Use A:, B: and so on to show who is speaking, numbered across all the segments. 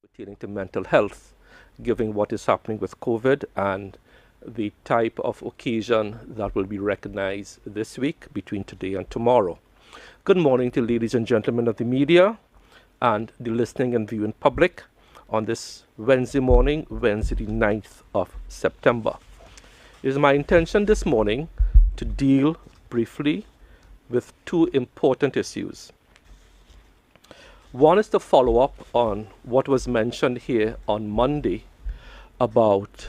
A: pertaining to mental health, given what is happening with COVID and the type of occasion that will be recognized this week between today and tomorrow. Good morning to ladies and gentlemen of the media and the listening and viewing public on this Wednesday morning, Wednesday the 9th of September. It is my intention this morning to deal briefly with two important issues. One is to follow up on what was mentioned here on Monday about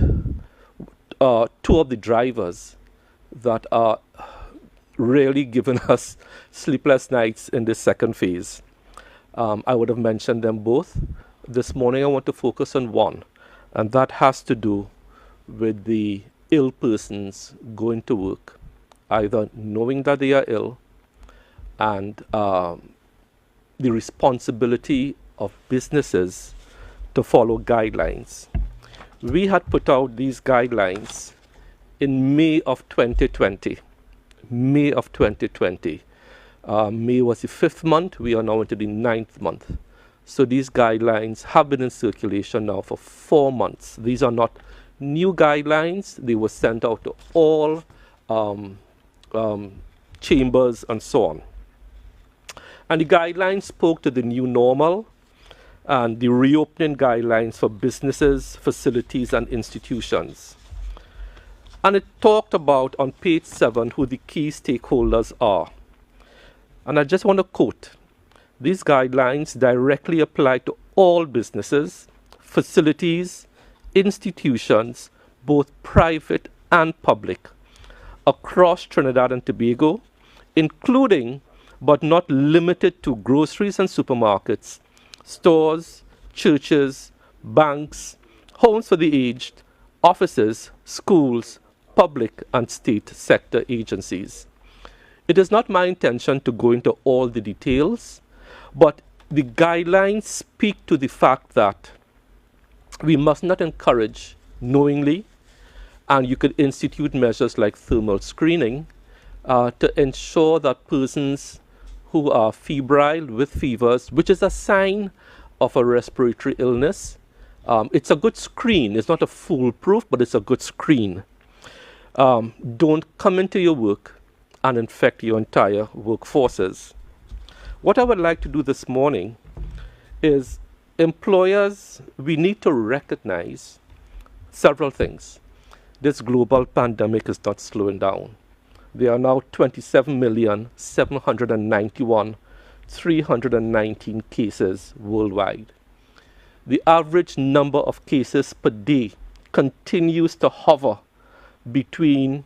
A: two of the drivers that are really giving us sleepless nights in this second phase. I would have mentioned them both. This morning I want to focus on one, and that has to do with the ill persons going to work, either knowing that they are ill and the responsibility of businesses to follow guidelines. We had put out these guidelines in May of 2020. May of 2020. May was the 5th month. We are now into the 9th month. So these guidelines have been in circulation now for 4 months. These are not new guidelines. They were sent out to all chambers and so on. And the guidelines spoke to the new normal and the reopening guidelines for businesses, facilities, and institutions. And it talked about, on page 7, who the key stakeholders are. And I just want to quote, these guidelines directly apply to all businesses, facilities, institutions, both private and public, across Trinidad and Tobago, including but not limited to groceries and supermarkets, stores, churches, banks, homes for the aged, offices, schools, public and state sector agencies. It is not my intention to go into all the details, but the guidelines speak to the fact that we must not encourage knowingly, and you could institute measures like thermal screening to ensure that persons who are febrile with fevers, which is a sign of a respiratory illness. It's a good screen. It's not a foolproof, but it's a good screen. Don't come into your work and infect your entire workforces. What I would like to do this morning is employers, we need to recognize several things. This global pandemic is not slowing down. There are now 27,791,319 cases worldwide. The average number of cases per day continues to hover between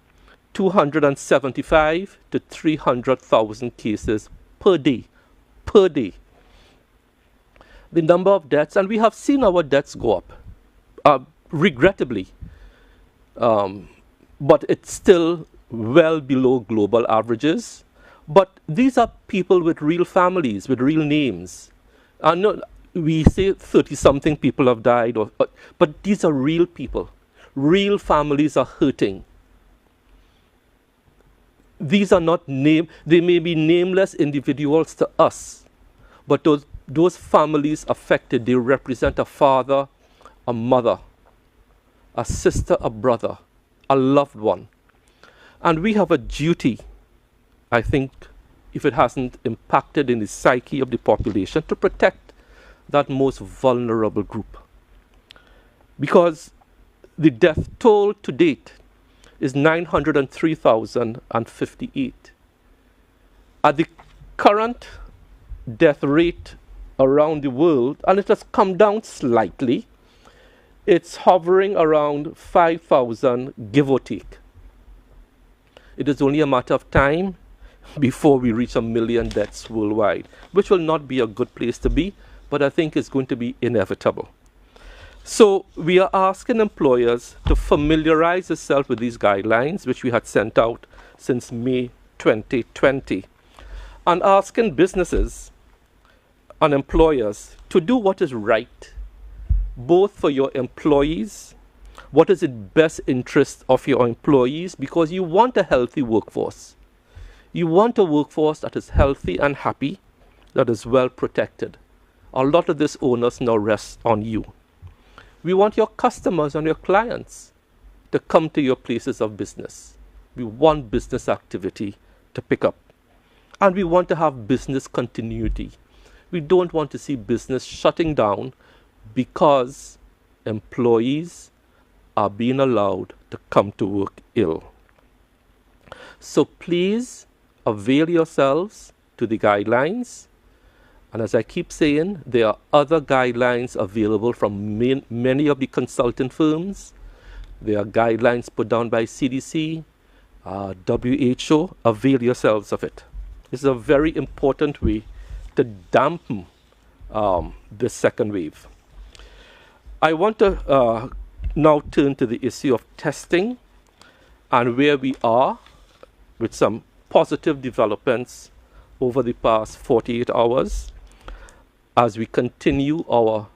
A: 275 to 300,000 cases per day. Per day. The number of deaths, and we have seen our deaths go up, regrettably, but it's still well below global averages. But these are people with real families, with real names. No, we say 30-something people have died, but these are real people. Real families are hurting. These are not they may be nameless individuals to us, but those families affected, they represent a father, a mother, a sister, a brother, a loved one. And we have a duty, I think, if it hasn't impacted in the psyche of the population, to protect that most vulnerable group. Because the death toll to date is 903,058. At the current death rate around the world, and it has come down slightly, it's hovering around 5,000, give or take. It is only a matter of time before we reach 1 million deaths worldwide, which will not be a good place to be, but I think it's going to be inevitable. So we are asking employers to familiarize themselves with these guidelines, which we had sent out since May 2020, and asking businesses and employers to do what is right, both for your employees, what is in best interest of your employees, because you want a healthy workforce. You want a workforce that is healthy and happy, that is well protected. A lot of this onus now rests on you. We want your customers and your clients to come to your places of business. We want business activity to pick up. And we want to have business continuity. We don't want to see business shutting down because employees are being allowed to come to work ill. So please avail yourselves to the guidelines. And as I keep saying, there are other guidelines available from many of the consultant firms. There are guidelines put down by CDC, WHO. Avail yourselves of it. This is a very important way to dampen this second wave. I want to now turn to the issue of testing and where we are with some positive developments over the past 48 hours as we continue our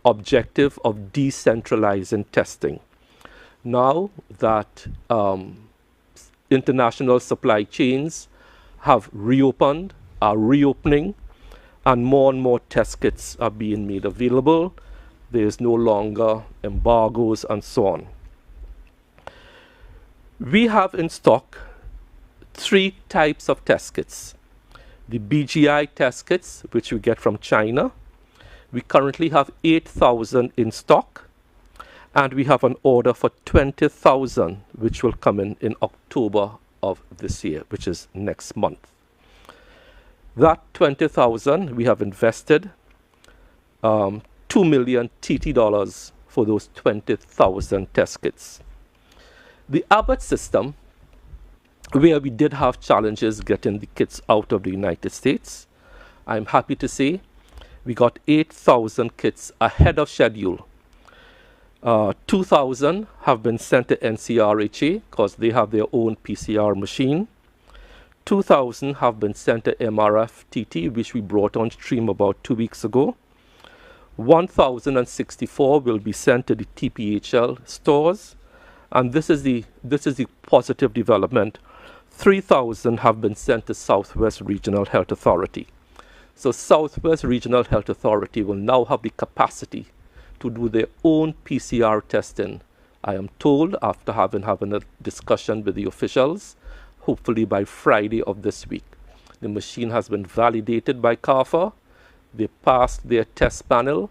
A: objective of decentralizing testing. Now that international supply chains have reopened, are reopening, and more test kits are being made available, there is no longer embargoes and so on. We have in stock 3 types of test kits. The BGI test kits, which we get from China. We currently have 8,000 in stock, and we have an order for 20,000, which will come in October of this year, which is next month. That 20,000, we have invested 2 million TT dollars for those 20,000 test kits. The Abbott system, where we did have challenges getting the kits out of the United States, I'm happy to say we got 8,000 kits ahead of schedule. 2,000 have been sent to NCRHA because they have their own PCR machine. 2,000 have been sent to MRF-TT, which we brought on stream about 2 weeks ago. 1,064 will be sent to the TPHL stores, and this is the positive development. 3,000 have been sent to Southwest Regional Health Authority. So Southwest Regional Health Authority will now have the capacity to do their own PCR testing. I am told, after having a discussion with the officials, hopefully by Friday of this week. The machine has been validated by CARFA. They passed their test panel.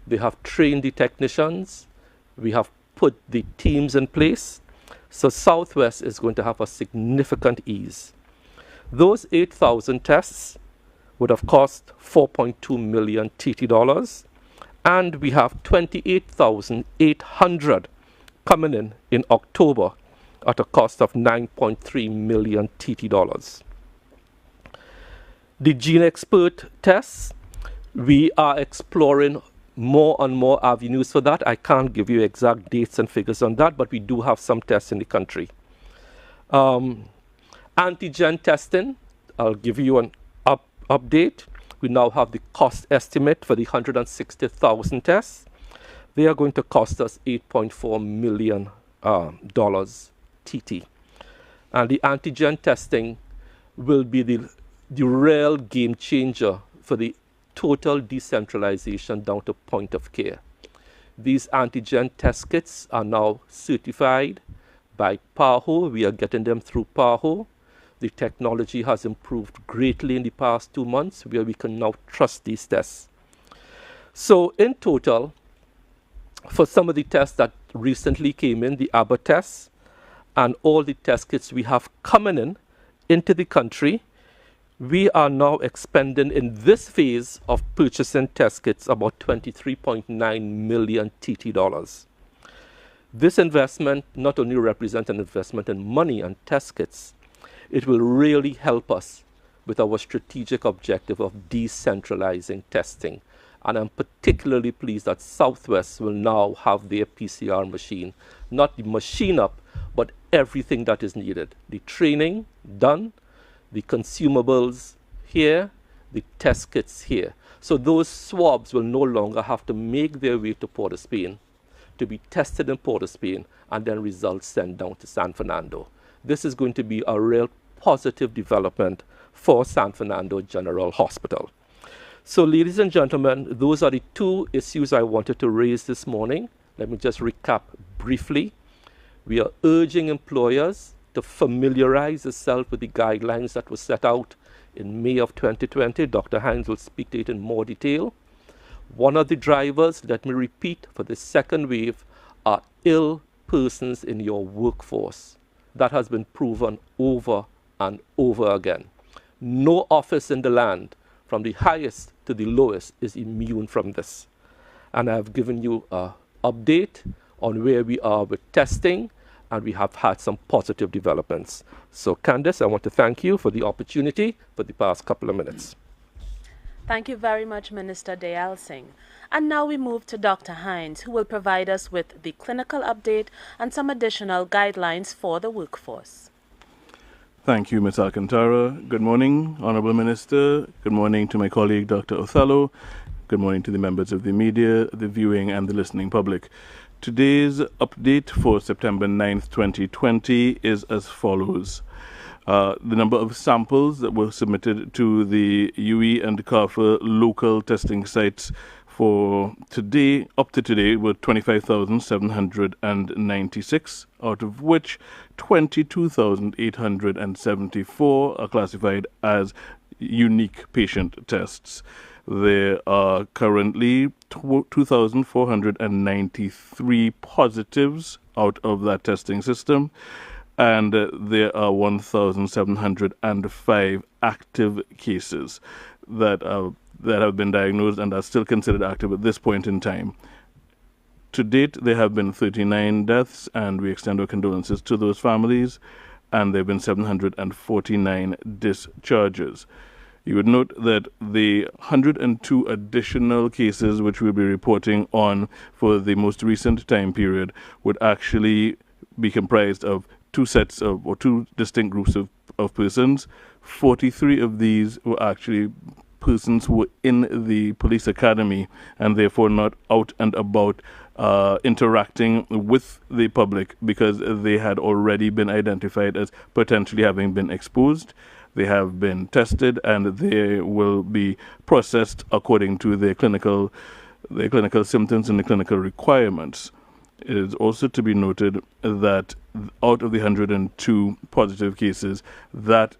A: They have trained the technicians. We have put the teams in place. So Southwest is going to have a significant ease. Those 8,000 tests would have cost 4.2 million TT dollars, and we have 28,800 coming in October at a cost of 9.3 million TT dollars. The Gene Expert tests, we are exploring more and more avenues for that. I can't give you exact dates and figures on that, but we do have some tests in the country. Antigen testing, I'll give you an update. We now have the cost estimate for the 160,000 tests. They are going to cost us $8.4 million TT. And the antigen testing will be the real game changer for the total decentralization down to point of care. These antigen test kits are now certified by PAHO. We are getting them through PAHO. The technology has improved greatly in the past 2 months, where we can now trust these tests. So in total, for some of the tests that recently came in, the Abbott tests, and all the test kits we have coming into the country, we are now expending in this phase of purchasing test kits about 23.9 million TT dollars. This investment not only represents an investment in money and test kits, it will really help us with our strategic objective of decentralizing testing. And I'm particularly pleased that Southwest will now have their PCR machine, not the machine up, but everything that is needed. The training done, the consumables here, the test kits here. So those swabs will no longer have to make their way to Port of Spain to be tested in Port of Spain and then results sent down to San Fernando. This is going to be a real positive development for San Fernando General Hospital. So, ladies and gentlemen, those are the two issues I wanted to raise this morning. Let me just recap briefly. We are urging employers to familiarize themselves with the guidelines that were set out in May of 2020. Dr. Hines will speak to it in more detail. One of the drivers, let me repeat, for the second wave are ill persons in your workforce. That has been proven over and over again. No office in the land, from the highest to the lowest, is immune from this. And I have given you an update on where we are with testing, and we have had some positive developments. So, Candace, I want to thank you for the opportunity for the past couple of minutes.
B: Thank you very much, Minister Dayal Singh. And now we move to Dr. Hines, who will provide us with the clinical update and some additional guidelines for the workforce.
C: Thank you, Ms. Alcantara. Good morning, Honorable Minister. Good morning to my colleague, Dr. Othello. Good morning to the members of the media, the viewing and the listening public. Today's update for September 9th, 2020 is as follows. The number of samples that were submitted to the UE and CARFA local testing sites for today, up to today, were 25,796, out of which 22,874 are classified as unique patient tests. There are currently 2,493 positives out of that testing system, and there are 1,705 active cases that have been diagnosed and are still considered active at this point in time. To date, there have been 39 deaths, and we extend our condolences to those families, and there have been 749 discharges. You would note that the 102 additional cases which we'll be reporting on for the most recent time period would actually be comprised of two distinct groups of persons. 43 of these were actually persons who were in the police academy and therefore not out and about interacting with the public because they had already been identified as potentially having been exposed. They have been tested and they will be processed according to their clinical symptoms and the clinical requirements. It is also to be noted that out of the 102 positive cases, that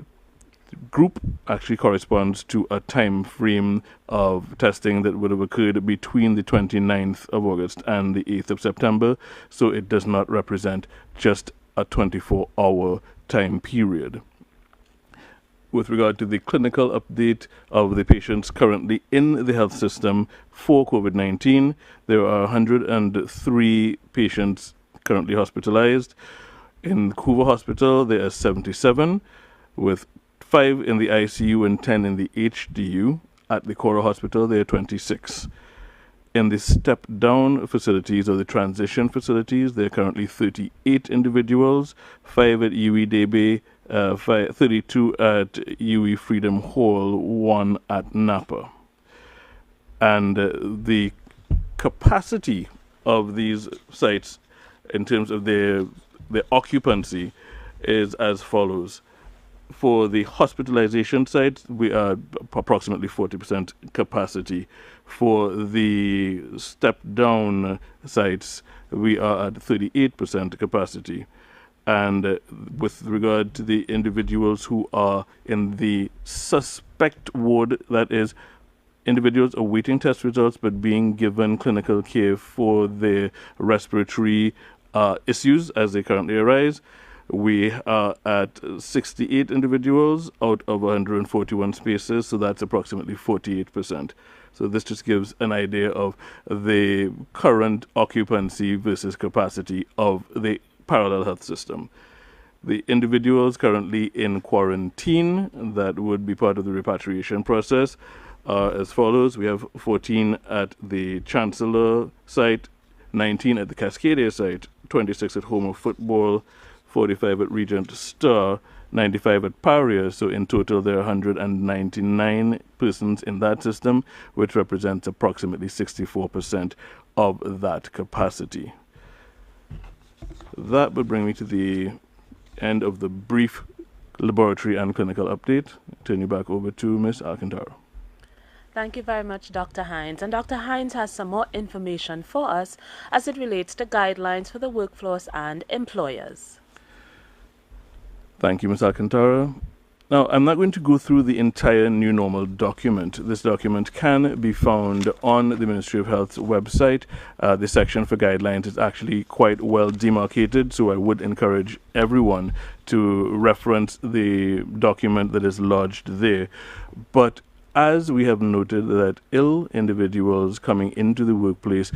C: group actually corresponds to a time frame of testing that would have occurred between the 29th of August and the 8th of September, so it does not represent just a 24-hour time period. With regard to the clinical update of the patients currently in the health system for COVID-19, there are 103 patients currently hospitalized. In Hoover Hospital, there are 77, with 5 in the ICU and 10 in the HDU. At the Cora Hospital, there are 26. In the step-down facilities or the transition facilities, there are currently 38 individuals, 5 at UE Debe, 32 at UE Freedom Hall, 1 at Napa. And the capacity of these sites in terms of their occupancy is as follows. For the hospitalization sites, we are approximately 40% capacity. For the step-down sites, we are at 38% capacity. And with regard to the individuals who are in the suspect ward, that is, individuals awaiting test results but being given clinical care for their respiratory issues as they currently arise, we are at 68 individuals out of 141 spaces, so that's approximately 48%. So this just gives an idea of the current occupancy versus capacity of the parallel health system. The individuals currently in quarantine that would be part of the repatriation process are as follows. We have 14 at the Chancellor site, 19 at the Cascadia site, 26 at Home of Football, 45 at Regent Star, 95 at Paria. So in total, there are 199 persons in that system, which represents approximately 64% of that capacity. That would bring me to the end of the brief laboratory and clinical update. Turn you back over to Ms. Alcantara.
B: Thank you very much, Dr. Hines. And Dr. Hines has some more information for us as it relates to guidelines for the workforce and employers.
C: Thank you, Ms. Alcantara. Now, I'm not going to go through the entire new normal document. This document can be found on the Ministry of Health's website. The section for guidelines is actually quite well demarcated, so I would encourage everyone to reference the document that is lodged there. But as we have noted that ill individuals coming into the workplace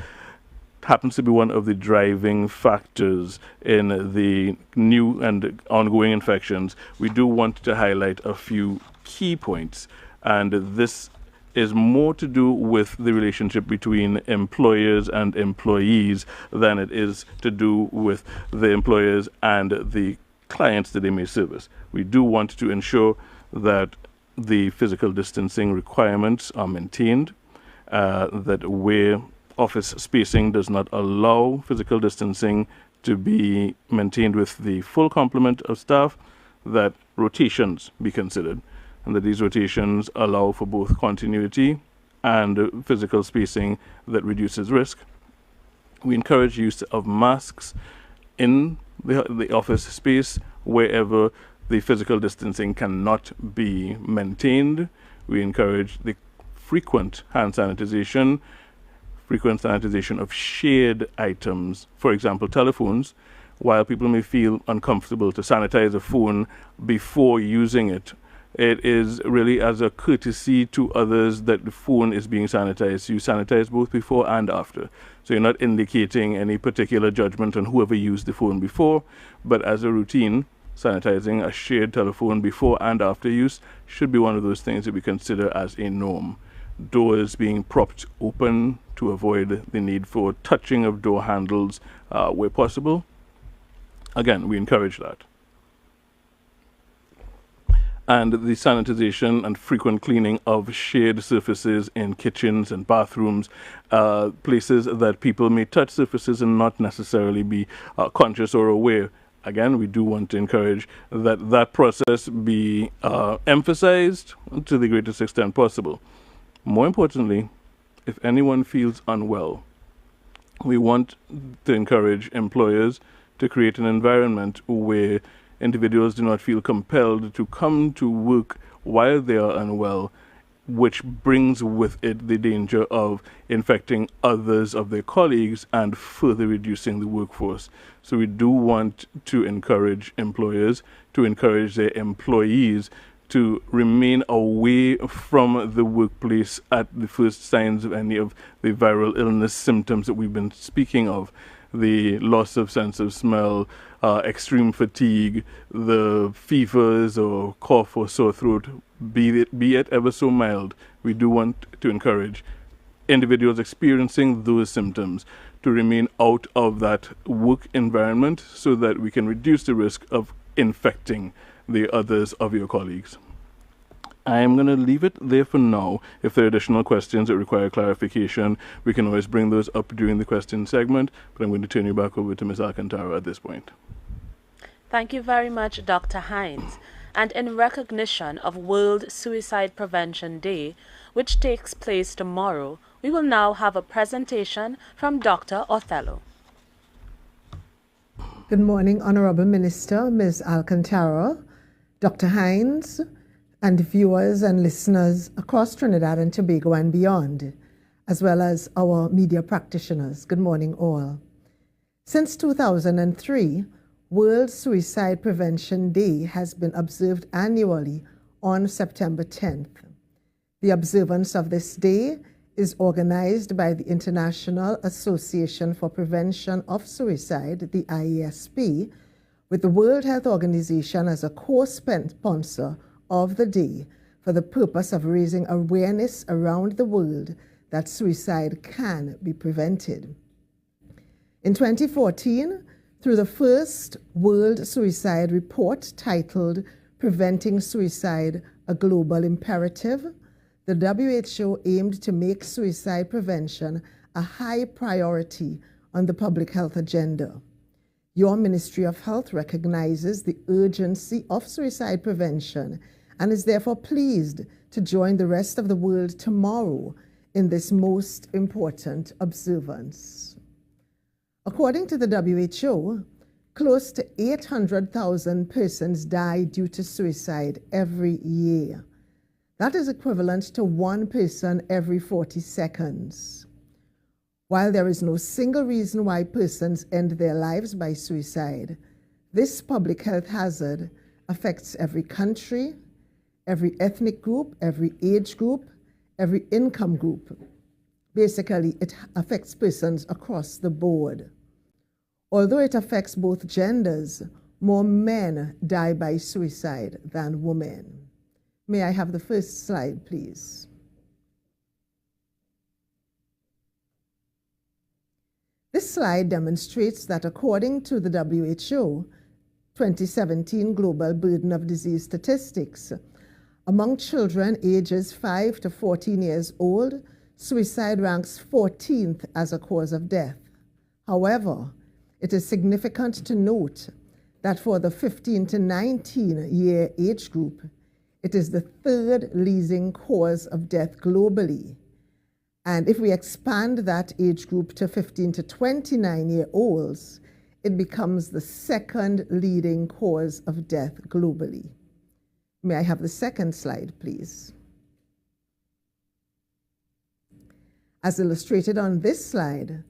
C: happens to be one of the driving factors in the new and ongoing infections, we do want to highlight a few key points. And this is more to do with the relationship between employers and employees than it is to do with the employers and the clients that they may service. We do want to ensure that the physical distancing requirements are maintained, that where office spacing does not allow physical distancing to be maintained with the full complement of staff, that rotations be considered, and that these rotations allow for both continuity and physical spacing that reduces risk. We encourage use of masks in the office space wherever the physical distancing cannot be maintained. We encourage the frequent sanitization of shared items, for example, telephones. While people may feel uncomfortable to sanitize a phone before using it, it is really as a courtesy to others that the phone is being sanitized. You sanitize both before and after. So you're not indicating any particular judgment on whoever used the phone before, but as a routine, sanitizing a shared telephone before and after use should be one of those things that we consider as a norm. Doors being propped open to avoid the need for touching of door handles where possible. Again, we encourage that. And the sanitization and frequent cleaning of shared surfaces in kitchens and bathrooms, places that people may touch surfaces and not necessarily be conscious or aware. Again, we do want to encourage that that process be emphasized to the greatest extent possible. More importantly, if anyone feels unwell, we want to encourage employers to create an environment where individuals do not feel compelled to come to work while they are unwell, which brings with it the danger of infecting others of their colleagues and further reducing the workforce. So we do want to encourage employers to encourage their employees to remain away from the workplace at the first signs of any of the viral illness symptoms that we've been speaking of. The loss of sense of smell, extreme fatigue, the fevers or cough or sore throat, be it ever so mild. We do want to encourage individuals experiencing those symptoms to remain out of that work environment so that we can reduce the risk of infecting the others of your colleagues. I'm going to leave it there for now. If there are additional questions that require clarification, we can always bring those up during the question segment, but I'm going to turn you back over to Ms. Alcantara at this point.
B: Thank you very much, Dr. Hines. And in recognition of World Suicide Prevention Day, which takes place tomorrow, we will now have a presentation from Dr. Othello.
D: Good morning, Honorable Minister, Ms. Alcantara, Dr. Hines, and viewers and listeners across Trinidad and Tobago and beyond, as well as our media practitioners. Good morning, all. Since 2003, World Suicide Prevention Day has been observed annually on September 10th. The observance of this day is organized by the International Association for Prevention of Suicide, the IASP, with the World Health Organization as a co-sponsor of the day for the purpose of raising awareness around the world that suicide can be prevented. In 2014, through the first World Suicide Report titled Preventing Suicide, a Global Imperative, the WHO aimed to make suicide prevention a high priority on the public health agenda. Your Ministry of Health recognizes the urgency of suicide prevention and is therefore pleased to join the rest of the world tomorrow in this most important observance. According to the WHO, close to 800,000 persons die due to suicide every year. That is equivalent to one person every 40 seconds. While there is no single reason why persons end their lives by suicide, this public health hazard affects every country, every ethnic group, every age group, every income group. Basically, it affects persons across the board. Although it affects both genders, more men die by suicide than women. May I have the first slide, please? This slide demonstrates that according to the WHO 2017 Global Burden of Disease Statistics, among children ages 5 to 14 years old, suicide ranks 14th as a cause of death. However, it is significant to note that for the 15 to 19-year age group, it is the third leading cause of death globally. And if we expand that age group to 15 to 29-year-olds, it becomes the second leading cause of death globally. May I have the second slide, please? As illustrated on this slide,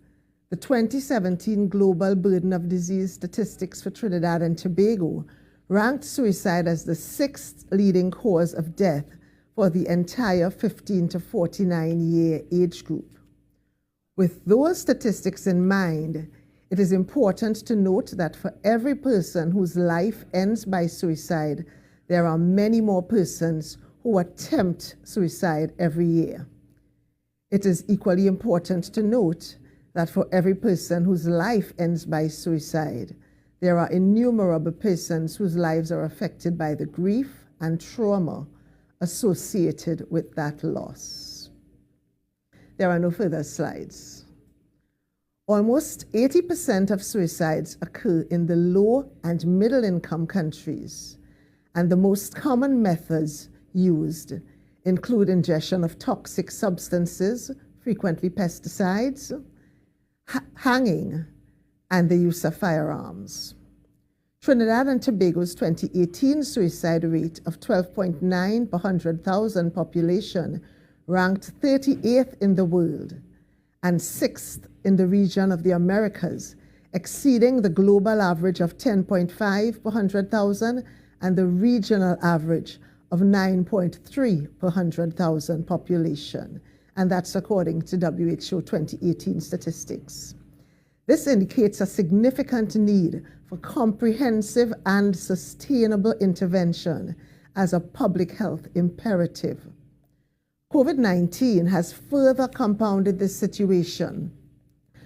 D: the 2017 Global Burden of Disease Statistics for Trinidad and Tobago ranked suicide as the sixth leading cause of death for the entire 15 to 49-year age group. With those statistics in mind, it is important to note that for every person whose life ends by suicide, there are many more persons who attempt suicide every year. It is equally important to note that for every person whose life ends by suicide, there are innumerable persons whose lives are affected by the grief and trauma associated with that loss. There are no further slides. Almost 80% of suicides occur in the low and middle income countries, and the most common methods used include ingestion of toxic substances, frequently pesticides, hanging, and the use of firearms. Trinidad and Tobago's 2018 suicide rate of 12.9 per 100,000 population ranked 38th in the world and 6th in the region of the Americas, exceeding the global average of 10.5 per 100,000 and the regional average of 9.3 per 100,000 population. And that's according to WHO 2018 statistics. This indicates a significant need for comprehensive and sustainable intervention as a public health imperative. COVID-19 has further compounded this situation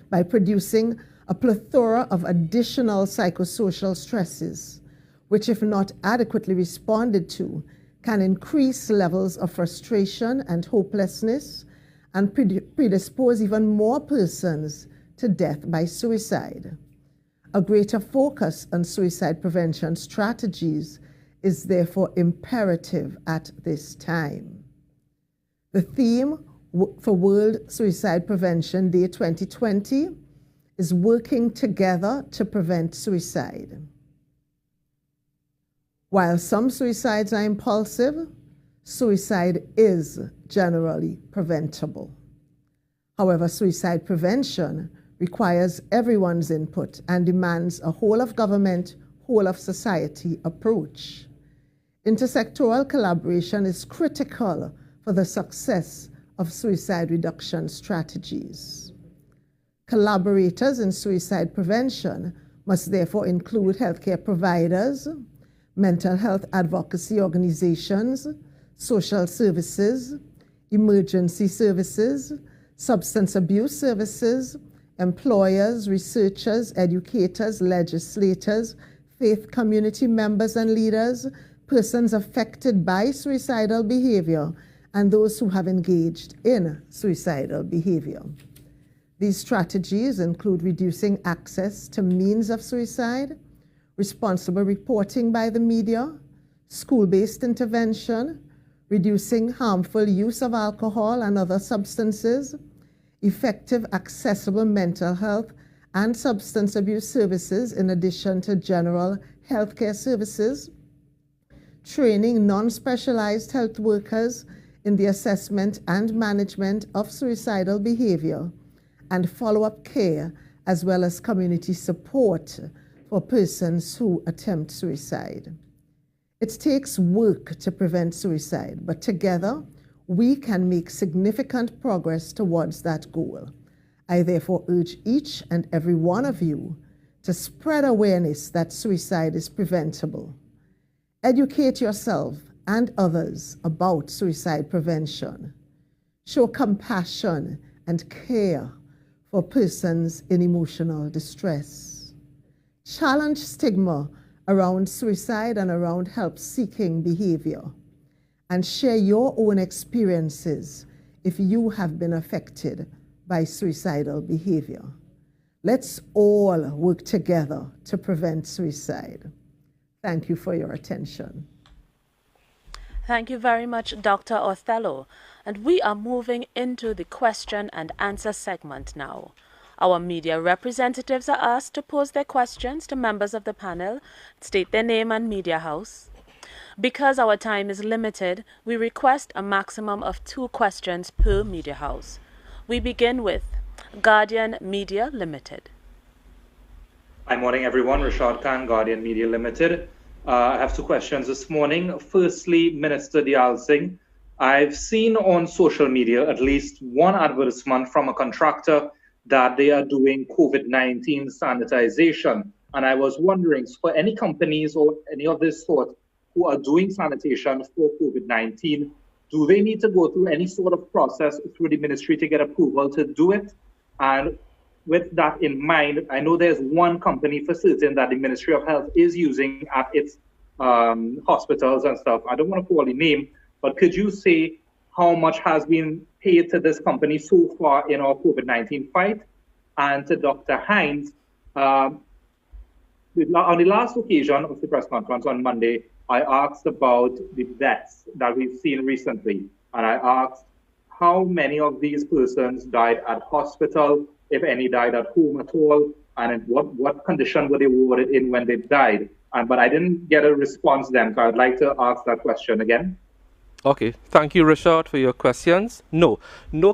D: by producing a plethora of additional psychosocial stresses, which, if not adequately responded to, can increase levels of frustration and hopelessness and predispose even more persons to death by suicide. A greater focus on suicide prevention strategies is therefore imperative at this time. The theme for World Suicide Prevention Day 2020 is working together to prevent suicide. While some suicides are impulsive, suicide is generally preventable. However, suicide prevention requires everyone's input and demands a whole of government, whole of society approach. Intersectoral collaboration is critical for the success of suicide reduction strategies. Collaborators in suicide prevention must therefore include healthcare providers, mental health advocacy organizations, social services, emergency services, substance abuse services, employers, researchers, educators, legislators, faith community members and leaders, persons affected by suicidal behavior, and those who have engaged in suicidal behavior. These strategies include reducing access to means of suicide, responsible reporting by the media, school-based intervention, reducing harmful use of alcohol and other substances, effective accessible mental health and substance abuse services in addition to general healthcare services, training non-specialized health workers in the assessment and management of suicidal behavior, and follow-up care as well as community support for persons who attempt suicide. It takes work to prevent suicide, but together we can make significant progress towards that goal. I therefore urge each and every one of you to spread awareness that suicide is preventable. Educate yourself and others about suicide prevention. Show compassion and care for persons in emotional distress. Challenge stigma around suicide and around help-seeking behavior, and share your own experiences if you have been affected by suicidal behavior. Let's all work together to prevent suicide. Thank you for your attention.
B: Thank you very much, Dr. Othello. And we are moving into the question and answer segment now. Our media representatives are asked to pose their questions to members of the panel, state their name and media house. Because our time is limited, we request a maximum of 2 questions per media house. We begin with Guardian Media Limited.
E: Hi, morning everyone. Rashad Khan, Guardian Media Limited. I have 2 questions this morning. Firstly, Minister Diyal Singh, I've seen on social media at least one advertisement from a contractor that they are doing COVID-19 sanitization. And I was wondering, for any companies or any of this sort who are doing sanitation for COVID-19, do they need to go through any sort of process through the ministry to get approval to do it? And with that in mind, I know there's one company for certain that the Ministry of Health is using at its hospitals and stuff. I don't want to call the name, but could you say how much has been paid to this company so far in our COVID-19 fight? And to Dr. Hines, on the last occasion of the press conference on Monday, I asked about the deaths that we've seen recently. And I asked how many of these persons died at hospital, if any died at home at all, and in what condition were they warded in when they died. But I didn't get a response then, so I'd like to ask that question again.
A: Okay, thank you, Rashad, for your questions. No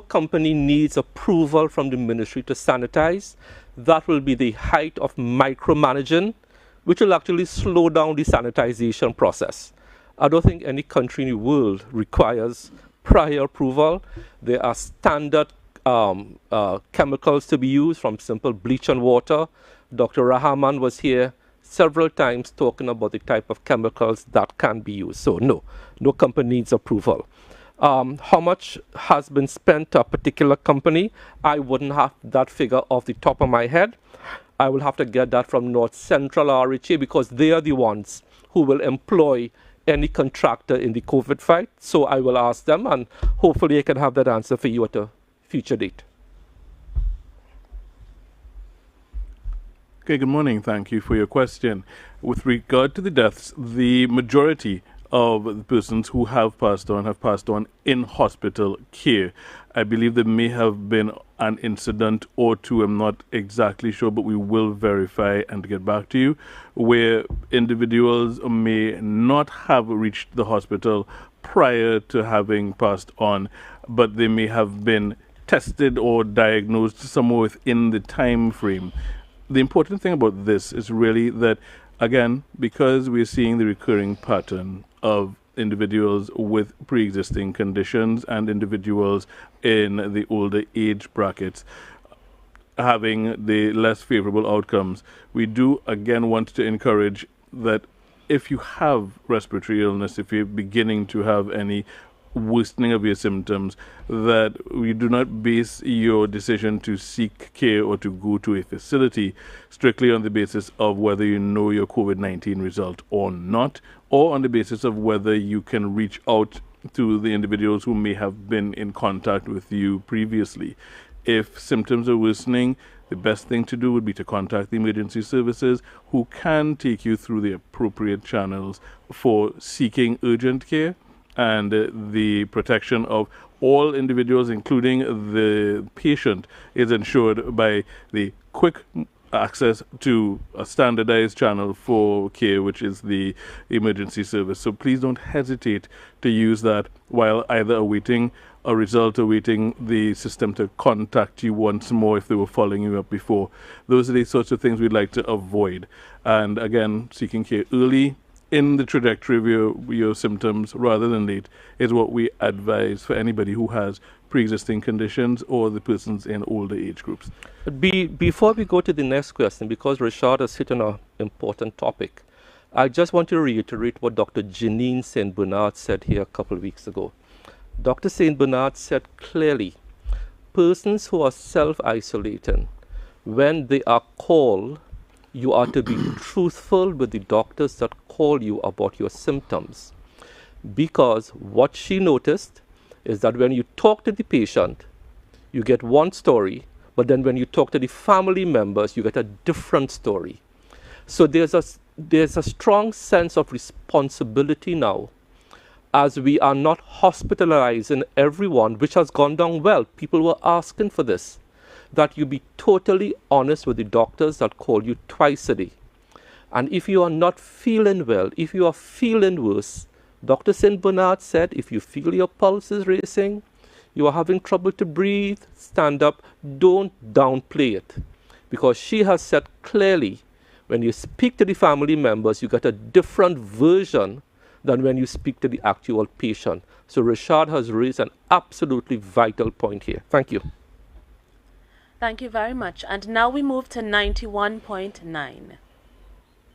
A: company needs approval from the ministry to sanitize. That will be the height of micromanaging, which will actually slow down the sanitization process. I don't think any country in the world requires prior approval. There are standard chemicals to be used, from simple bleach and water. Dr. Rahman was here several times talking about the type of chemicals that can be used. So no company needs approval. How much has been spent to a particular company? I wouldn't have that figure off the top of my head. I will have to get that from North Central RHA, because they are the ones who will employ any contractor in the COVID fight. So I will ask them, and hopefully I can have that answer for you at a future date.
C: Okay, good morning. Thank you for your question. With regard to the deaths, the majority of the persons who have passed on in hospital care. I believe there may have been an incident or two, I'm not exactly sure, but we will verify and get back to you, where individuals may not have reached the hospital prior to having passed on, but they may have been tested or diagnosed somewhere within the time frame. The important thing about this is really that, again, because we're seeing the recurring pattern of individuals with pre-existing conditions and individuals in the older age brackets having the less favorable outcomes, we do again want to encourage that if you have respiratory illness, if you're beginning to have any worsening of your symptoms, that you do not base your decision to seek care or to go to a facility strictly on the basis of whether you know your COVID-19 result or not, or on the basis of whether you can reach out to the individuals who may have been in contact with you previously. If symptoms are worsening, the best thing to do would be to contact the emergency services, who can take you through the appropriate channels for seeking urgent care, and the protection of all individuals, including the patient, is ensured by the quick access to a standardized channel for care, which is the emergency service. So please don't hesitate to use that while either awaiting a result, awaiting the system to contact you once more if they were following you up before. Those are the sorts of things we'd like to avoid. And again, seeking care early in the trajectory of your symptoms rather than late is what we advise for anybody who has pre-existing conditions or the persons in older age groups.
A: Before we go to the next question, because Richard has hit on an important topic, I just want to reiterate what Dr. Janine St. Bernard said here a couple of weeks ago. Dr. St. Bernard said clearly, persons who are self-isolating, when they are called, you are to be truthful with the doctors that call you about your symptoms. Because what she noticed is that when you talk to the patient, you get one story, but then when you talk to the family members, you get a different story. So there's a strong sense of responsibility now, as we are not hospitalizing everyone, which has gone down well. People were asking for this, that you be totally honest with the doctors that call you twice a day. And if you are not feeling well, if you are feeling worse, Dr. St. Bernard said, if you feel your pulse is racing, you are having trouble to breathe, stand up, don't downplay it. Because she has said clearly, when you speak to the family members, you get a different version than when you speak to the actual patient. So Richard has raised an absolutely vital point here. Thank you.
B: Thank you very much. And now we move to 91.9.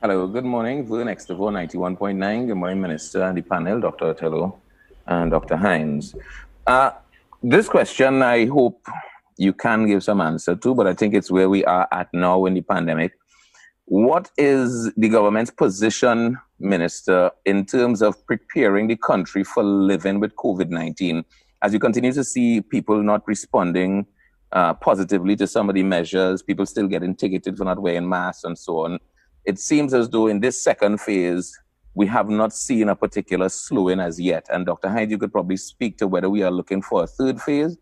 F: Hello, good morning. We're next to 91.9. Good morning, Minister and the panel, Dr. Otello and Dr. Hines. This question, I hope you can give some answer to, but I think it's where we are at now in the pandemic. What is the government's position, Minister, in terms of preparing the country for living with COVID-19? As you continue to see people not responding positively to some of the measures, people still getting ticketed for not wearing masks and so on, it seems as though in this second phase, we have not seen a particular slowing as yet. And Dr. Hyde, you could probably speak to whether we are looking for a third phase,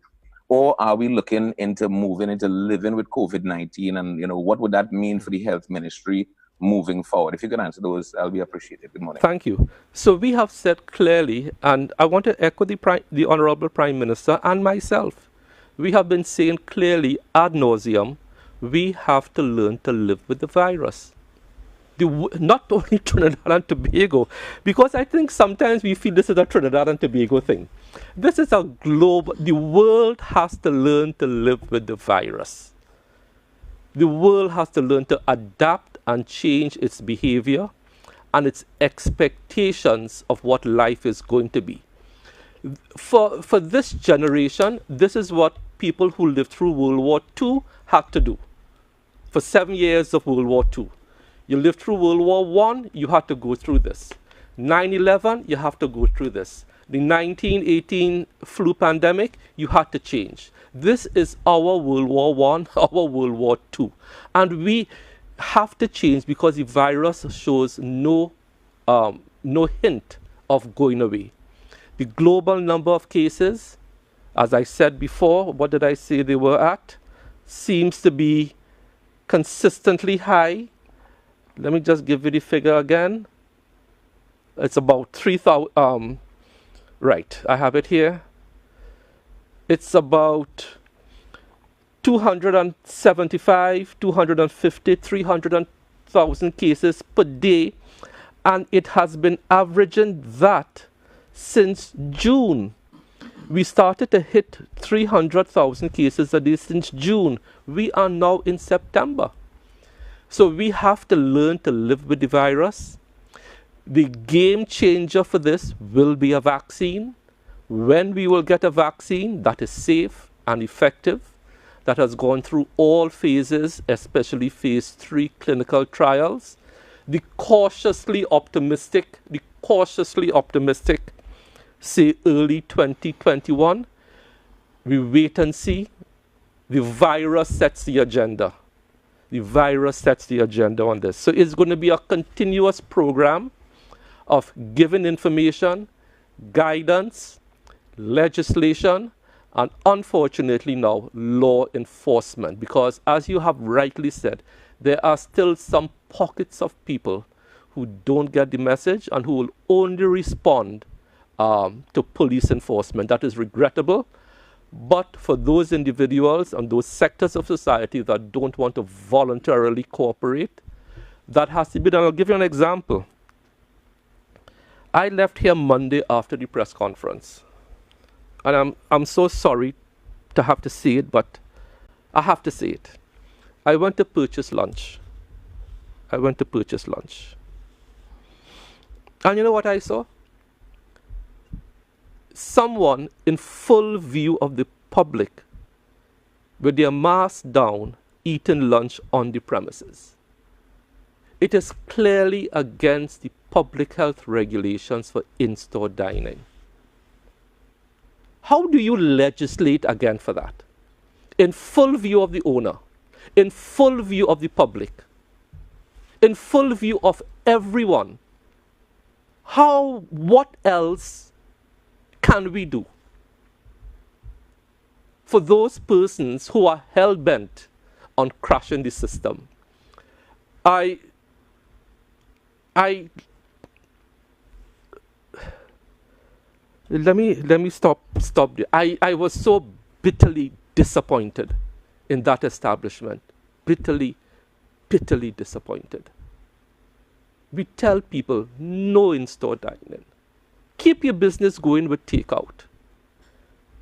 F: or are we looking into moving into living with COVID-19? And, what would that mean for the health ministry moving forward? If you could answer those, I'll be appreciated. Good morning.
A: Thank you. So we have said clearly, and I want to echo the Honorable Prime Minister and myself. We have been saying clearly ad nauseum, we have to learn to live with the virus. Not only Trinidad and Tobago, because I think sometimes we feel this is a Trinidad and Tobago thing. This is a global, the world has to learn to live with the virus. The world has to learn to adapt and change its behavior and its expectations of what life is going to be. For this generation, this is what people who lived through World War II had to do. For 7 years of World War II. You lived through World War I, you had to go through this. 9/11, you have to go through this. The 1918 flu pandemic, you had to change. This is our World War I, our World War II. And we have to change because the virus shows no hint of going away. The global number of cases, as I said before, what did I say they were at? Seems to be consistently high. Let me just give you the figure again. It's about 3,000. Right, I have it here. It's about 275, 250, 300,000 cases per day. And it has been averaging that since June. We started to hit 300,000 cases a day since June. We are now in September. So we have to learn to live with the virus. The game changer for this will be a vaccine. When we will get a vaccine that is safe and effective, that has gone through all phases, especially phase 3 clinical trials, the cautiously optimistic say early 2021, we wait and see. The virus sets the agenda. The virus sets the agenda on this. So it's going to be a continuous program of giving information, guidance, legislation, and unfortunately now law enforcement. Because as you have rightly said, there are still some pockets of people who don't get the message and who will only respond to police enforcement. That is regrettable. But for those individuals and those sectors of society that don't want to voluntarily cooperate, that has to be done. I'll give you an example. I left here Monday after the press conference. And I'm so sorry to have to say it, but I have to say it. I went to purchase lunch. And you know what I saw? Someone in full view of the public with their mask down eating lunch on the premises. It is clearly against the public health regulations for in-store dining. How do you legislate again for that? In full view of the owner, in full view of the public, in full view of everyone. What else can we do for those persons who are hell-bent on crashing the system? Let me stop there. I was so bitterly disappointed in that establishment. Bitterly disappointed. We tell people no in-store dining. Keep your business going with takeout.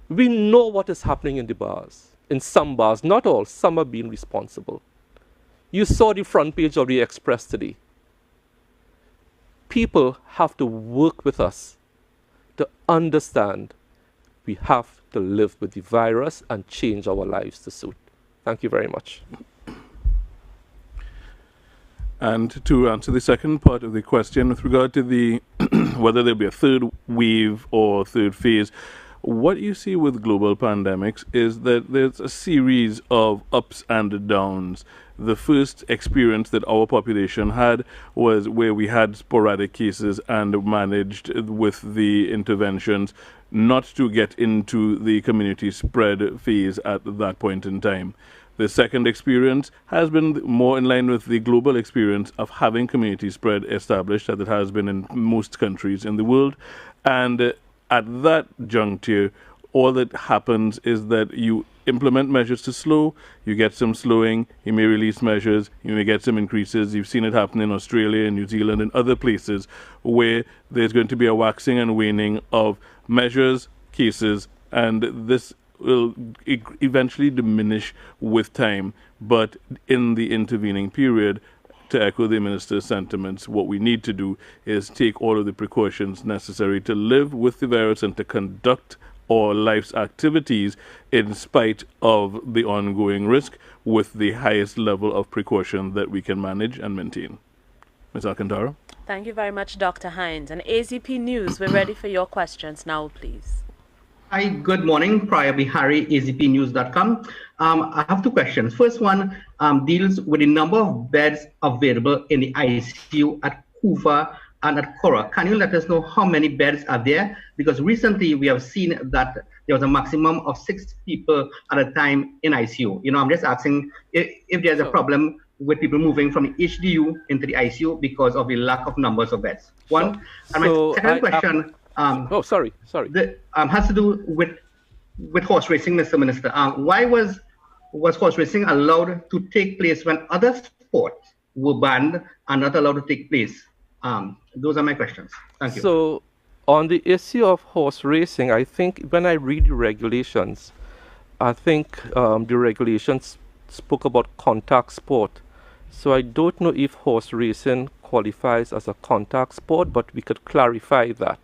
A: We know what is happening in the bars. In some bars, not all, some are being responsible. You saw the front page of the Express today. People have to work with us to understand we have to live with the virus and change our lives to suit. Thank you very much.
C: And to answer the second part of the question with regard to the whether there'll be a third wave or third phase, what you see with global pandemics is that there's a series of ups and downs. The first experience that our population had was where we had sporadic cases and managed with the interventions not to get into the community spread phase at that point in time. The second experience has been more in line with the global experience of having community spread established, as it has been in most countries in the world. And at that juncture, all that happens is that you implement measures to slow, you get some slowing, you may release measures, you may get some increases. You've seen it happen in Australia and New Zealand and other places where there's going to be a waxing and waning of measures, cases, and this will eventually diminish with time. But in the intervening period, to echo the minister's sentiments, what we need to do is take all of the precautions necessary to live with the virus and to conduct our life's activities in spite of the ongoing risk with the highest level of precaution that we can manage and maintain. Ms. Alcantara?
B: Thank you very much, Dr. Hines. And AZP News, we're ready for your questions now, please.
G: Hi, good morning. Priya Bihari, azpnews.com. I have two questions. First one deals with the number of beds available in the ICU at Hoover and at Cora. Can you let us know how many beds are there? Because recently we have seen that there was a maximum of 6 people at a time in ICU. I'm just asking if there's a problem with people moving from the HDU into the ICU because of the lack of numbers of beds. One. And my second question.
A: Sorry.
G: Has to do with horse racing, Mr. Minister. Why was horse racing allowed to take place when other sports were banned and not allowed to take place? Those are my questions. Thank you.
A: So, on the issue of horse racing, I think when I read the regulations, I think the regulations spoke about contact sport. So I don't know if horse racing qualifies as a contact sport, but we could clarify that.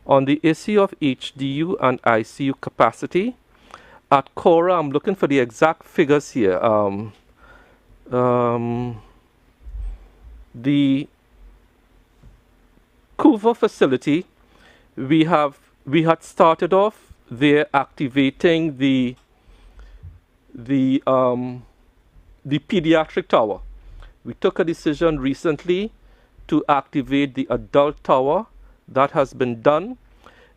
A: On the issue of HDU and ICU capacity, at Cora, I'm looking for the exact figures here. The Couva facility, we had started off there activating the the pediatric tower. We took a decision recently to activate the adult tower. That has been done.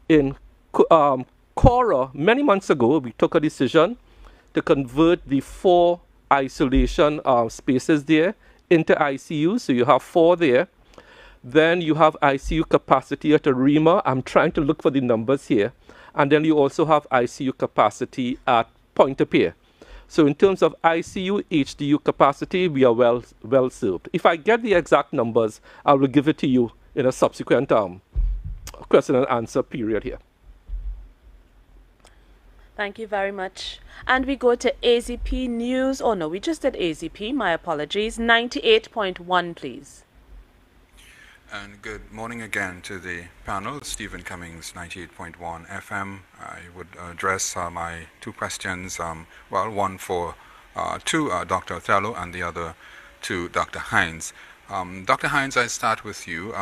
A: In Cora, many months ago, we took a decision to convert the 4 isolation spaces there into ICU. So you have 4 there. Then you have ICU capacity at AREMA. I'm trying to look for the numbers here. And then you also have ICU capacity at Pointe-a-Pierre. So in terms of ICU, HDU capacity, we are well served. If I get the exact numbers, I will give it to you in a subsequent question and answer period here.
B: Thank you very much. And we go to AZP News. Oh no, we just did AZP. My apologies. 98.1, please.
H: And good morning again to the panel. Stephen Cummings, 98.1 FM. I would address my 2 questions. One to Dr. Othello and the other to Dr. Hines. Dr. Hines, I start with you.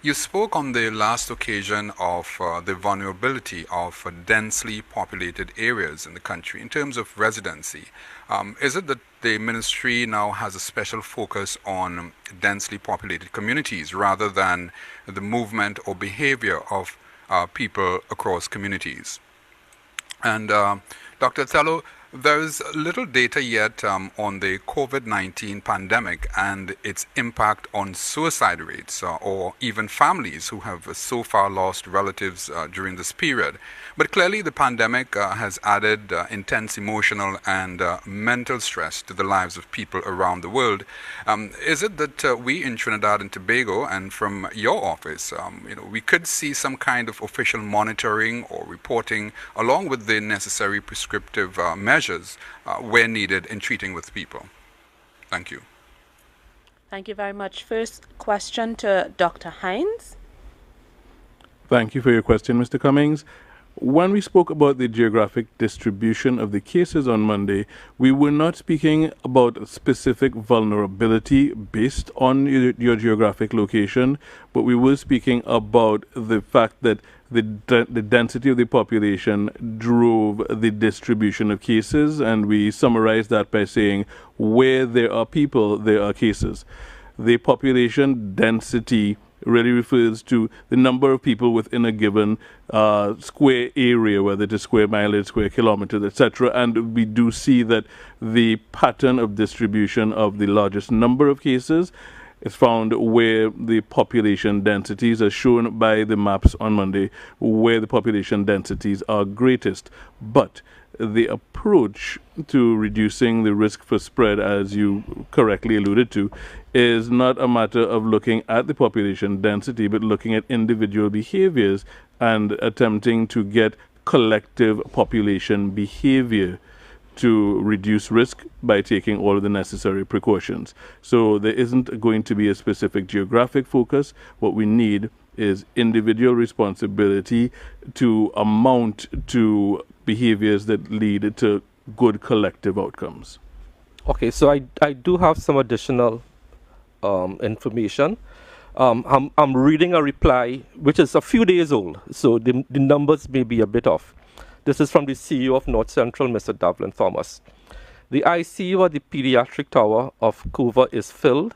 H: You spoke on the last occasion of the vulnerability of densely populated areas in the country in terms of residency. Is it that the ministry now has a special focus on densely populated communities rather than the movement or behavior of people across communities? And Dr. Othello, there's little data yet on the COVID-19 pandemic and its impact on suicide rates or even families who have so far lost relatives during this period. But clearly the pandemic has added intense emotional and mental stress to the lives of people around the world. Is it that we in Trinidad and Tobago and from your office, we could see some kind of official monitoring or reporting along with the necessary prescriptive measures where needed in treating with people? Thank you.
B: Thank you very much. First question to Dr. Hines.
C: Thank you for your question, Mr. Cummings. When we spoke about the geographic distribution of the cases on Monday, we were not speaking about specific vulnerability based on your geographic location, but we were speaking about the fact that the density of the population drove the distribution of cases, and we summarized that by saying where there are people, there are cases. The population density really refers to the number of people within a given square area, whether it is square mileage, square kilometers, etc. And we do see that the pattern of distribution of the largest number of cases is found where the population densities are shown by the maps on Monday, where the population densities are greatest. But the approach to reducing the risk for spread, as you correctly alluded to, is not a matter of looking at the population density, but looking at individual behaviors and attempting to get collective population behavior to reduce risk by taking all of the necessary precautions. So there isn't going to be a specific geographic focus. What we need is individual responsibility to amount to behaviors that lead to good collective outcomes.
A: Okay, so I do have some additional information. I'm reading a reply which is a few days old, so the numbers may be a bit off. This is from the CEO of North Central, Mr. Davlin Thomas. The ICU at the pediatric tower of Couva is filled.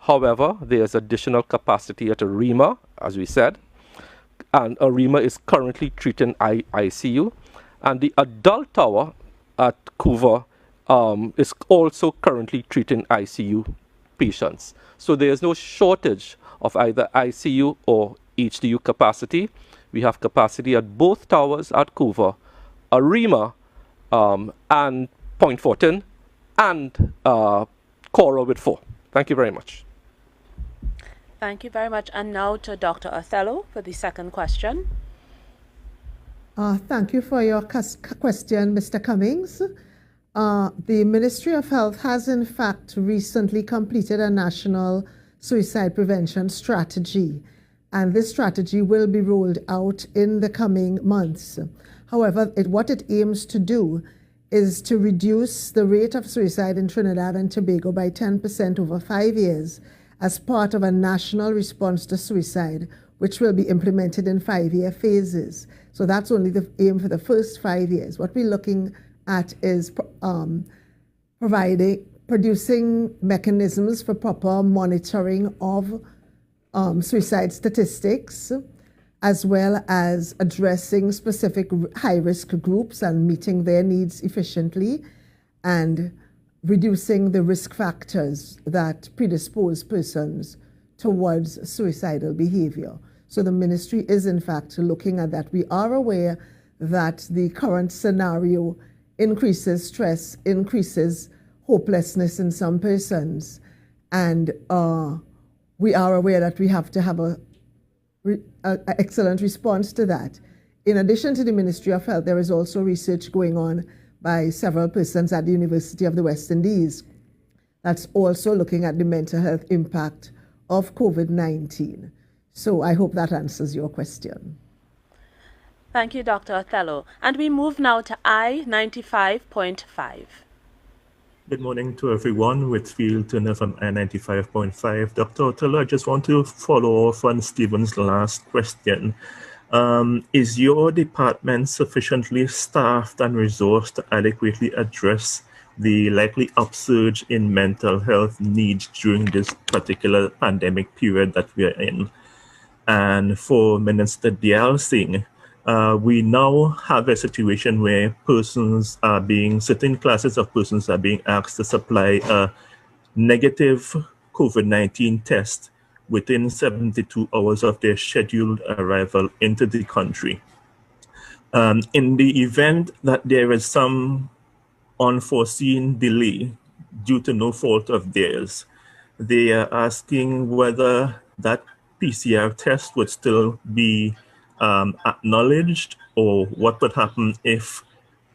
A: However, there is additional capacity at AREMA, as we said, and AREMA is currently treating ICU. And the adult tower at Couva is also currently treating ICU patients. So there is no shortage of either ICU or HDU capacity. We have capacity at both towers at Couva, AREMA, and Point Fortin, and Cora with 4. Thank you very much.
B: Thank you very much. And now to Dr. Othello for the second question.
D: Thank you for your question, Mr. Cummings. The Ministry of Health has in fact recently completed a national suicide prevention strategy, and this strategy will be rolled out in the coming months. However, what it aims to do is to reduce the rate of suicide in Trinidad and Tobago by 10% over 5 years as part of a national response to suicide, which will be implemented in 5-year phases. So that's only the aim for the first 5 years. What we're looking at is providing producing mechanisms for proper monitoring of suicide statistics, as well as addressing specific high-risk groups and meeting their needs efficiently, and reducing the risk factors that predispose persons towards suicidal behavior. So the ministry is in fact looking at that. We are aware that the current scenario increases stress, increases hopelessness in some persons, and we are aware that we have to have an excellent response to that. In addition to the Ministry of Health, there is also research going on by several persons at the University of the West Indies that's also looking at the mental health impact of COVID-19. So I hope that answers your question.
B: Thank you, Dr. Othello. And we move now to I-95.5.
I: Good morning to everyone. Whitfield Turner from I-95.5. Dr. Othello, I just want to follow up on Stephen's last question. Is your department sufficiently staffed and resourced to adequately address the likely upsurge in mental health needs during this particular pandemic period that we are in? And for Minister Dayal Singh, we now have a situation where certain classes of persons are being asked to supply a negative COVID-19 test within 72 hours of their scheduled arrival into the country. In the event that there is some unforeseen delay due to no fault of theirs, they are asking whether that PCR test would still be acknowledged, or what would happen if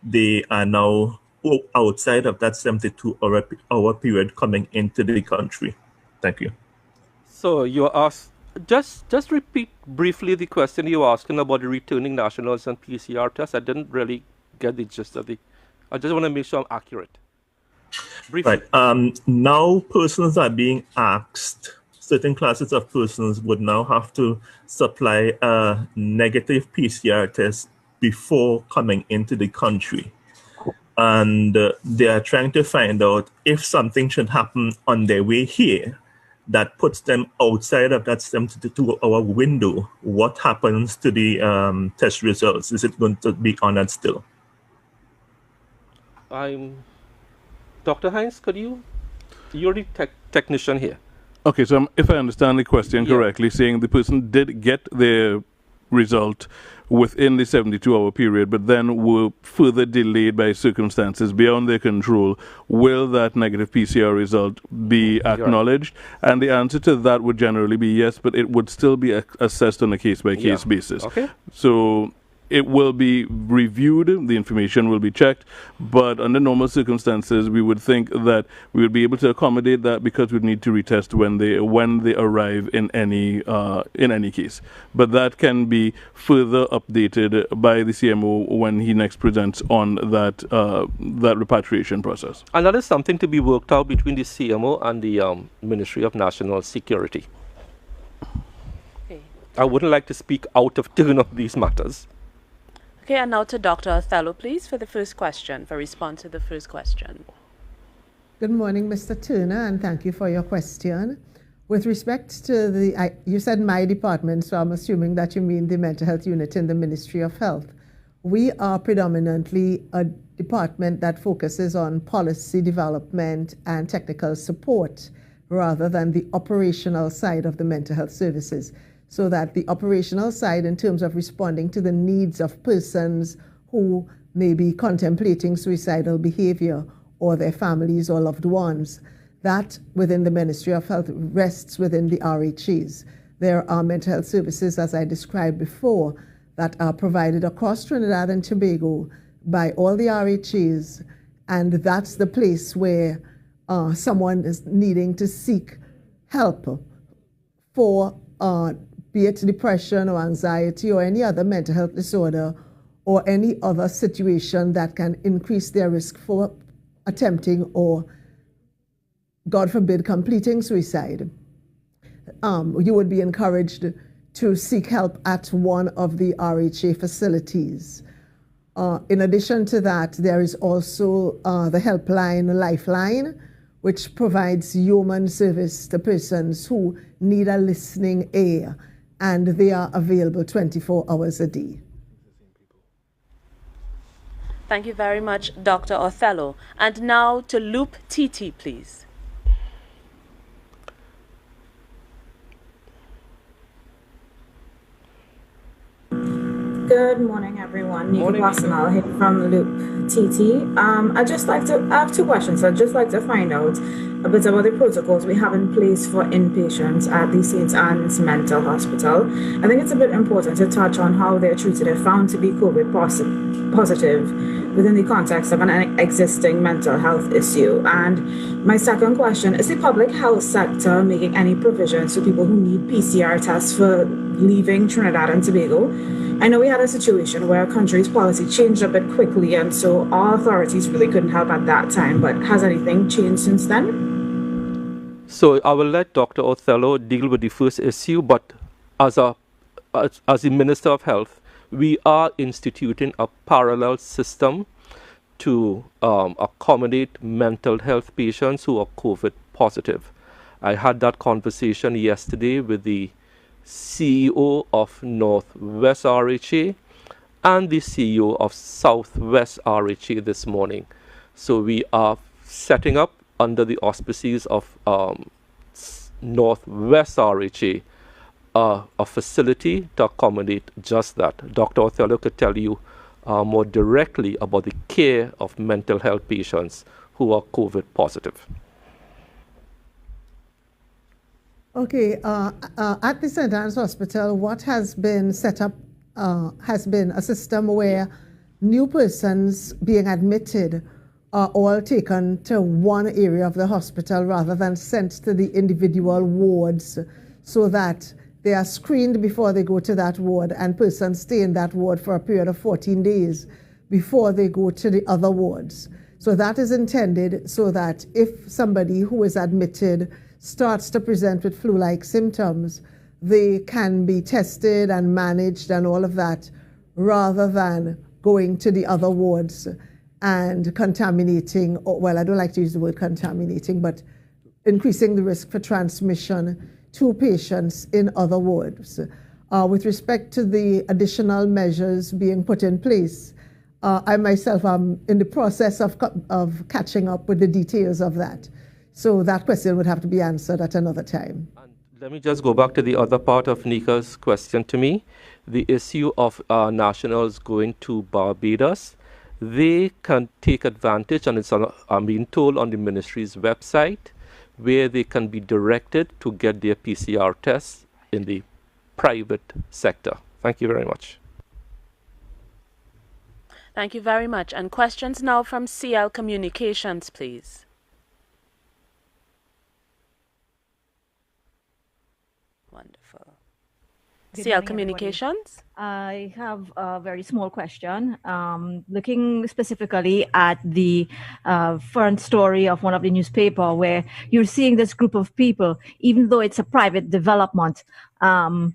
I: they are now outside of that 72-hour period coming into the country. Thank you.
A: So you asked, just repeat briefly the question you were asking about the returning nationals and PCR tests. I didn't really get the gist of I just want to make sure I'm accurate. Briefly.
I: Right. Now persons are being asked, certain classes of persons would now have to supply a negative PCR test before coming into the country. And they are trying to find out if something should happen on their way here that puts them outside of that 72-hour window. What happens to the test results? Is it going to be honored still?
A: Dr. Hines, you're the technician here.
C: Okay, so if I understand the question correctly, saying the person did get their result within the 72-hour period, but then were further delayed by circumstances beyond their control, will that negative PCR result be acknowledged? And the answer to that would generally be yes, but it would still be assessed on a case-by-case basis.
A: Okay.
C: So it will be reviewed, the information will be checked, but under normal circumstances, we would think that we would be able to accommodate that because we'd need to retest when they arrive in any case. But that can be further updated by the CMO when he next presents on that repatriation process.
A: And that is something to be worked out between the CMO and the Ministry of National Security.
B: Okay.
A: I wouldn't like to speak out of turn on these matters.
B: Okay, and now to Dr. Othello, please, for response to the first question.
D: Good morning, Mr. Turner, and thank you for your question. With respect to you said my department, so I'm assuming that you mean the mental health unit in the Ministry of Health. We are predominantly a department that focuses on policy development and technical support rather than the operational side of the mental health services. So that the operational side, in terms of responding to the needs of persons who may be contemplating suicidal behavior or their families or loved ones, that within the Ministry of Health rests within the RHAs. There are mental health services, as I described before, that are provided across Trinidad and Tobago by all the RHAs, and that's the place where someone is needing to seek help for be it depression or anxiety or any other mental health disorder or any other situation that can increase their risk for attempting or, God forbid, completing suicide. You would be encouraged to seek help at one of the RHA facilities. In addition to that, there is also the helpline Lifeline, which provides human service to persons who need a listening ear, and they are available 24 hours a day.
B: Thank you very much, Dr. Othello. And now to Loop TT, please.
J: Good morning, everyone. Nico Personal here from Loop TT. I have two questions. I'd just like to find out a bit about the protocols we have in place for inpatients at the St. Anne's Mental Hospital. I think it's a bit important to touch on how they're treated if found to be COVID positive within the context of an existing mental health issue. And my second question, is the public health sector making any provisions for people who need PCR tests for leaving Trinidad and Tobago? I know we had a situation where our country's policy changed a bit quickly, and so our authorities really couldn't help at that time, but has anything changed since then?
A: So I will let Dr. Othello deal with the first issue, but as the Minister of Health, we are instituting a parallel system to accommodate mental health patients who are COVID positive. I had that conversation yesterday with the CEO of Northwest RHA and the CEO of Southwest RHA this morning. So we are setting up under the auspices of Northwest RHA a facility to accommodate just that. Dr. Othello could tell you more directly about the care of mental health patients who are COVID positive.
D: Okay, at the St. Anne's Hospital, what has been set up has been a system where new persons being admitted are all taken to one area of the hospital rather than sent to the individual wards, so that they are screened before they go to that ward, and persons stay in that ward for a period of 14 days before they go to the other wards. So that is intended so that if somebody who is admitted starts to present with flu-like symptoms, they can be tested and managed and all of that, rather than going to the other wards and contaminating, or, well, I don't like to use the word contaminating, but increasing the risk for transmission to patients in other wards. With respect to the additional measures being put in place, I myself am in the process of catching up with the details of that. So that question would have to be answered at another time.
A: And let me just go back to the other part of Nika's question to me. The issue of nationals going to Barbados. They can take advantage, and I'm being told on the ministry's website, where they can be directed to get their PCR tests in the private sector. Thank you very much.
B: Thank you very much. And questions now from CL Communications, please. Wonderful. CL Communications?
K: I have a very small question. Looking specifically at the front story of one of the newspaper, where you're seeing this group of people, even though it's a private development,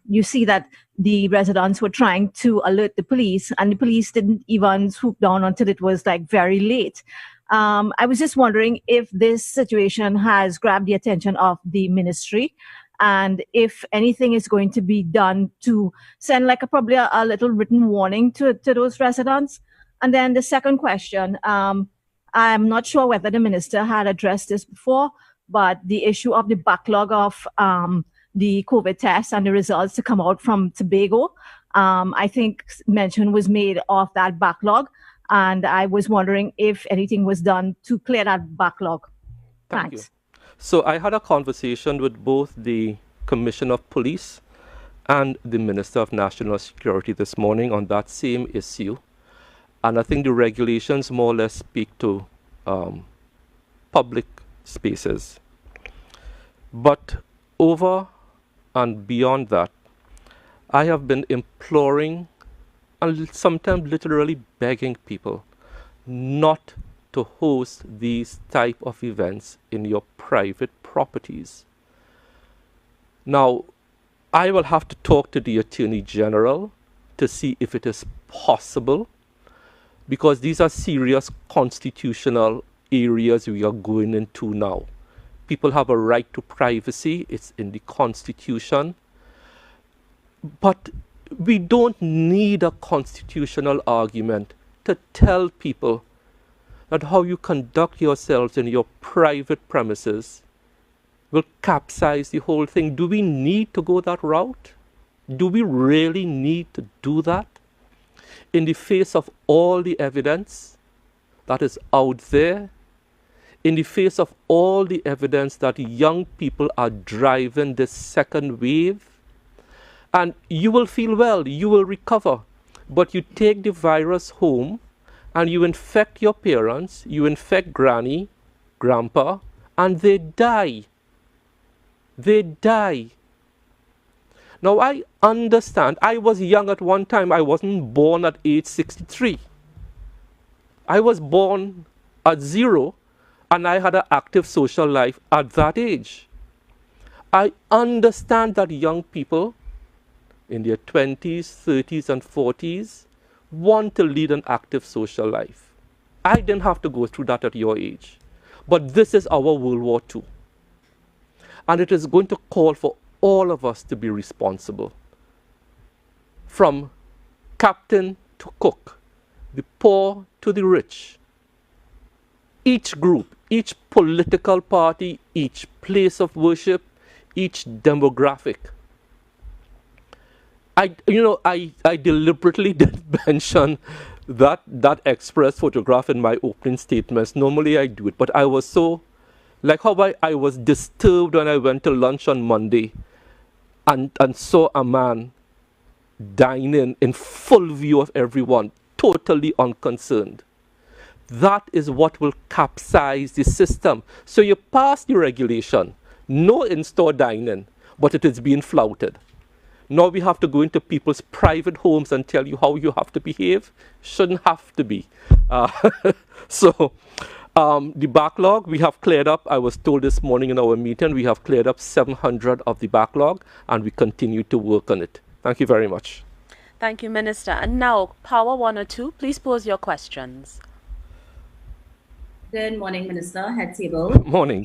K: you see that the residents were trying to alert the police, and the police didn't even swoop down until it was like very late. I was just wondering if this situation has grabbed the attention of the ministry, and if anything is going to be done to send like probably a little written warning to those residents. And then the second question, I'm not sure whether the minister had addressed this before, but the issue of the backlog of the COVID tests and the results to come out from Tobago, I think mention was made of that backlog. And I was wondering if anything was done to clear that backlog.
A: Thank
K: Thanks.
A: you. So I had a conversation with both the Commissioner of Police and the Minister of National Security this morning on that same issue. And I think the regulations more or less speak to public spaces. But over and beyond that, I have been imploring and sometimes literally begging people not to host these type of events in your private properties. Now, I will have to talk to the Attorney General to see if it is possible, because these are serious constitutional areas we are going into now. People have a right to privacy. It's in the Constitution. But we don't need a constitutional argument to tell people that how you conduct yourselves in your private premises will capsize the whole thing. Do we need to go that route? Do we really need to do that? In the face of all the evidence that is out there, in the face of all the evidence that young people are driving this second wave, and you will feel well, you will recover, but you take the virus home and you infect your parents, you infect granny, grandpa, and they die. They die. Now I understand, I was young at one time, I wasn't born at age 63. I was born at 0 and I had an active social life at that age. I understand that young people in their 20s, 30s, and 40s want to lead an active social life. I didn't have to go through that at your age. But this is our World War II. And it is going to call for all of us to be responsible. From captain to cook, the poor to the rich. Each group, each political party, each place of worship, each demographic. I deliberately didn't mention that express photograph in my opening statements. Normally I do it, but I was so, like how I was disturbed when I went to lunch on Monday and saw a man dining in full view of everyone, totally unconcerned. That is what will capsize the system. So you pass the regulation, no in-store dining, but it is being flouted. Now we have to go into people's private homes and tell you how you have to behave. Shouldn't have to be. So the backlog we have cleared up. I was told this morning in our meeting we have cleared up 700 of the backlog and we continue to work on it. Thank you very much.
B: Thank you, Minister. And now, Power 102, please pose your questions.
L: Good morning, Minister. Head table.
A: Morning.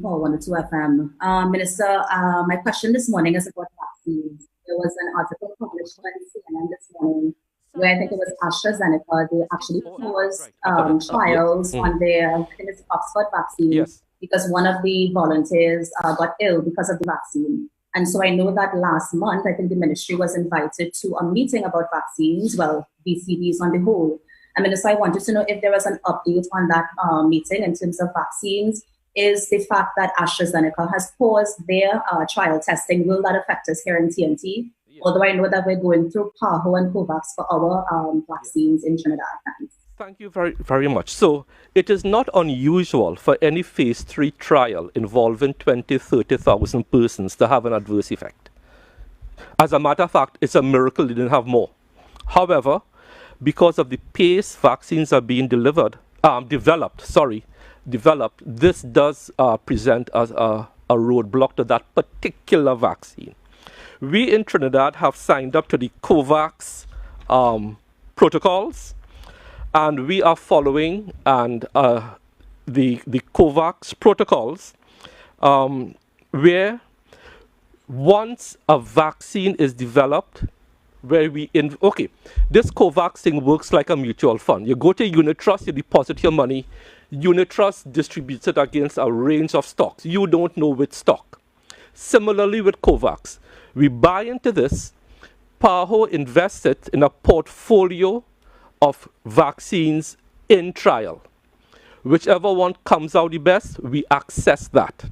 L: Power 102 FM. Minister, my question this morning is about vaccines. There was an article published by CNN this morning where I think it was AstraZeneca. They actually paused trials on their, I think it's Oxford vaccine, because one of the volunteers got ill because of the vaccine. And so I know that last month, I think the ministry was invited to a meeting about vaccines, well, VCVs on the whole. And Minister, I wanted to know if there was an update on that meeting in terms of vaccines. Is the fact that AstraZeneca has paused their trial testing, will that affect us here in TNT? Yes. Although I know that we're going through PAHO and COVAX for our vaccines in Trinidad. Thanks.
A: Thank you very, very much. So it is not unusual for any phase 3 trial involving 20, 30,000 persons to have an adverse effect. As a matter of fact, it's a miracle they didn't have more. However, because of the pace vaccines are being developed, this does present as a roadblock to that particular vaccine. We in Trinidad have signed up to the COVAX protocols, and we are following the COVAX protocols, where once a vaccine is developed, this COVAX thing works like a mutual fund. You go to Unitrust, you deposit your money, Unitrust distributes it against a range of stocks. You don't know which stock. Similarly with COVAX, we buy into this, PAHO invests it in a portfolio of vaccines in trial. Whichever one comes out the best, we access that.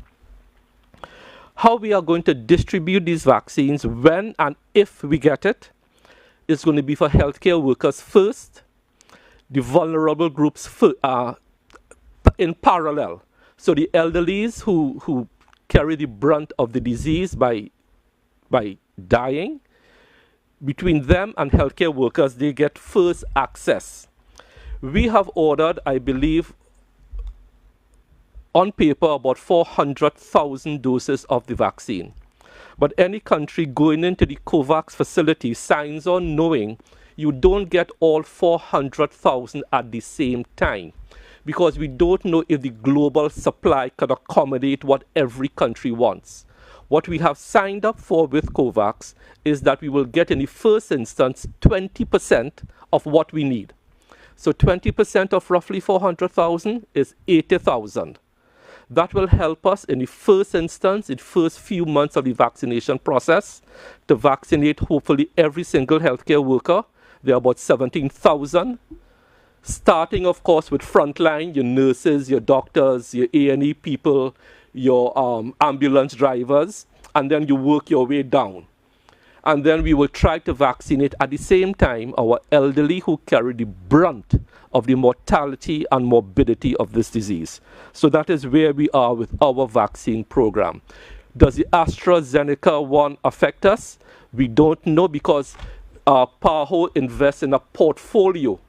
A: How we are going to distribute these vaccines, when and if we get it, is going to be for healthcare workers first, the vulnerable groups in parallel. So the elderlies who carry the brunt of the disease by dying, between them and healthcare workers, they get first access. We have ordered, I believe, on paper, about 400,000 doses of the vaccine. But any country going into the COVAX facility signs on knowing you don't get all 400,000 at the same time. because we don't know if the global supply can accommodate what every country wants. What we have signed up for with COVAX is that we will get in the first instance 20% of what we need. So 20% of roughly 400,000 is 80,000. That will help us in the first instance, in the first few months of the vaccination process, to vaccinate hopefully every single healthcare worker. There are about 17,000, starting of course with frontline, your nurses, your doctors, your A&E people, your ambulance drivers, and then you work your way down. And then we will try to vaccinate at the same time our elderly who carry the brunt of the mortality and morbidity of this disease. So that is where we are with our vaccine program. Does the AstraZeneca one affect us? We don't know, because PAHO invests in a portfolio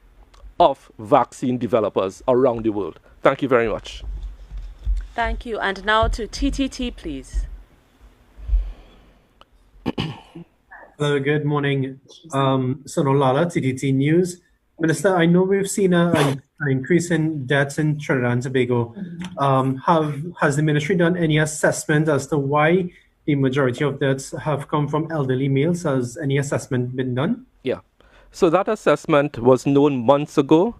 A: of vaccine developers around the world. Thank you very much.
B: Thank you. And now to TTT, please.
M: Hello, good morning. Sonolala, TTT News. Minister, I know we've seen an increase in deaths in Trinidad and Tobago. Has the ministry done any assessment as to why the majority of deaths have come from elderly males? Has any assessment been done?
A: Yeah. So that assessment was known months ago.